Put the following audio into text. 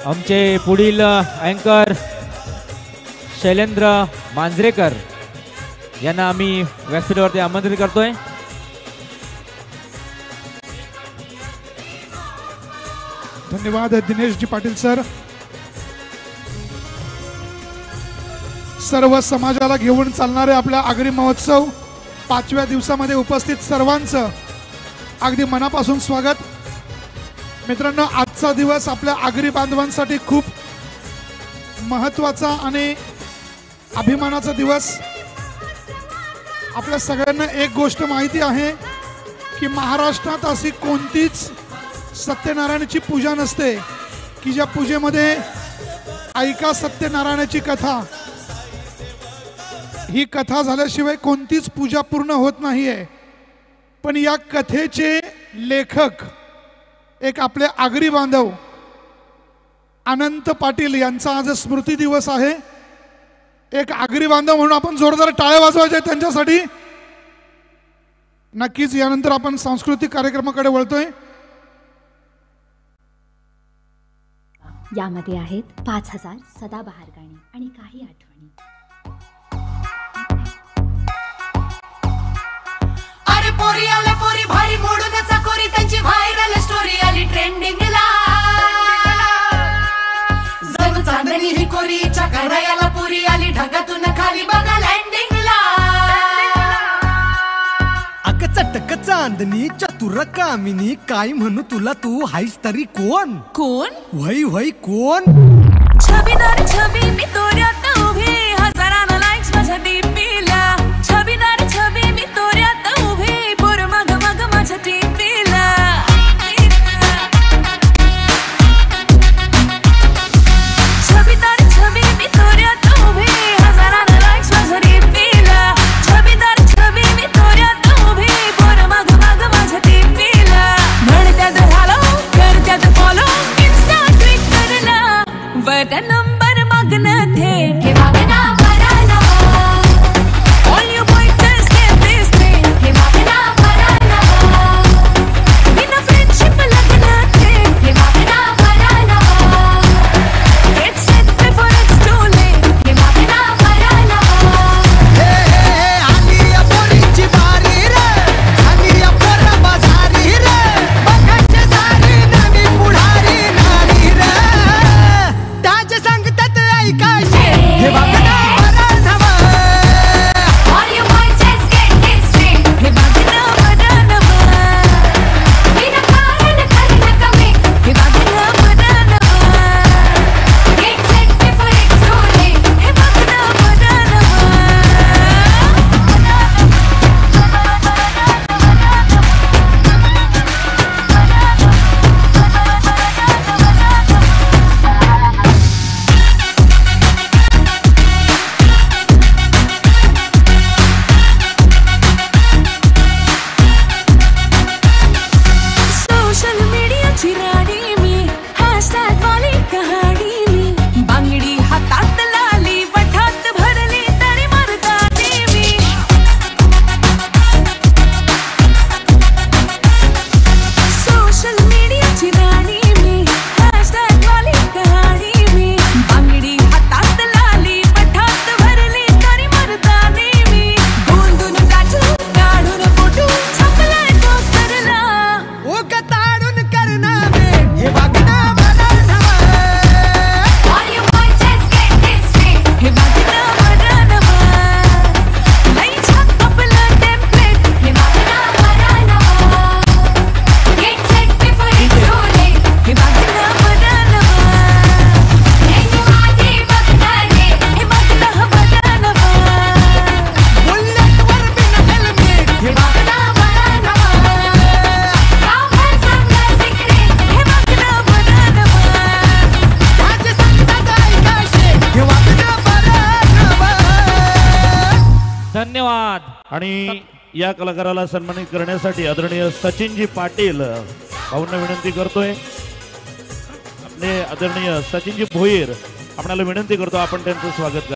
आमचे पुढील अँकर शैलेंद्र मांजरेकर यांना आम्ही व्यासपीठावरती आमंत्रित करतोय। धन्यवाद दिनेशजी पाटील सर। सर्व समाजाला घेऊन चालणारे आपला आगरी महोत्सव 5व्या दिवसामध्ये उपस्थित सर्वांचं अगदी मनापासून स्वागत। मित्रांनो, आजचा दिवस आपल्या आगरी बांधवांसाठी खूप महत्त्वाचा आणि अभिमानाचा दिवस। आपल्या सगळ्यांना एक गोष्ट माहिती आहे की महाराष्ट्रात अशी कोणतीच सत्यनारायणाची पूजा नसते की ज्या पूजेमध्ये ऐका सत्यनारायणाची कथा, ही कथा झाल्याशिवाय कोणतीच पूजा पूर्ण होत नाहीये। पण या कथेचे लेखक एक आपले आगरी बांधव अनंत पाटील यांचा आज स्मृती दिवस आहे। एक आगरी बांधव म्हणून आपण जोरदार टाळ्या वाजवायच्या त्यांच्यासाठी। नक्कीच यानंतर आपण सांस्कृतिक कार्यक्रमाकडे वळतोय। यामध्ये आहेत 5000 सदाबहार गाणी आणि काही आठवणी। अरे पोरी आले पोरी भारी मोडून चाकोरी, त्यांची व्हायरल स्टोरी आली ट्रेंडिंगला। जणू चांदणी ही कोरीच्या करायला पुरी आली ढगातून खाली बघा लँडिंगला। अग चटक चांदणी चतुर कामिनी, काय म्हणू तुला तू हायस तरी कोण? कोण? वही वही कोण? छबीदार छबी मी तोऱ्यात उभी, हजारांना लाईक्स माझ्या डीपीला। छबीदार छबी मी तोऱ्यात उभी, पोर मग मग माझ्या डीपीला। छबीदार छबी मी तोऱ्यात उभी, हजारांना लाईक्स माझ्या डीपीला। छबीदार छबी मी तोऱ्यात उभी, पोर मग मग माझ्या डीपीला। म्हणत्यात हॅलो करत्यात फॉलो, इन्स्टा ट्विटरला वर नंबर मागणं थेट। हे मागणं बरं नवं, all you boys just get this thing. हे मागणं बरं नवं, बिना फ्रेंडशिप लग्न थेट। हे मागणं बरं नवं, get set before it's too late. हे मागणं बरं नवं। हे आली या पोरीची बारी रे, आली या पोरा बाजारी रे, बघायचे सारी नवी पुढारी नारी रे, त्याचे सांगतात ऐकायचे। हे वागणं बरं नवं, all you boys just get this thing. हे मागणं बरं नवं, बिना कारण करणं कमी। हे मागणं बरं नवं, get set before it's too late. हे मागणं बरं नवं। सोशल मीडियाची राणी मी, हॅशटॅग वाली कहाणी मी। बांगडी हातात लाली, वठात भरली तरी मर्दानी मी। सोशल मीडियाची राणी मी, हॅशटॅग वाली कहाणी मी। बांगडी हातात लाली, वठात भरली तरी मर्दानी मी। गोंधून गाठू काढून फोटो छापलाय पोस्टरला। ओ कताडून करणं भेट। हे वागणं बरं नवं, All you boys just get this straight. हे वागणं बरं नवं, लई छाप आपलं टेम्पलेट। हे वागणं बरं नवं, get set before it's too late. हे वागणं बरं नवं, नेहमी मागे बघणार रे। हे वागणं बरं नवं, बुलेटवर बिना हेल्मेट। हे वागणं बरं नवं, गावभर सगळं secret. हे वागणं बरं नवं, त्याचे सांगतात ऐकायचे। हे वागणं बरं नवं। धन्यवाद। आणि या कलाकाराला सन्मानित करण्यासाठी आदरणीय सचिनजी पाटील भाऊंना विनंती करतोय। आपले आदरणीय सचिनजी भोईर आपल्याला विनंती करतो आपण त्यांचं स्वागत करा।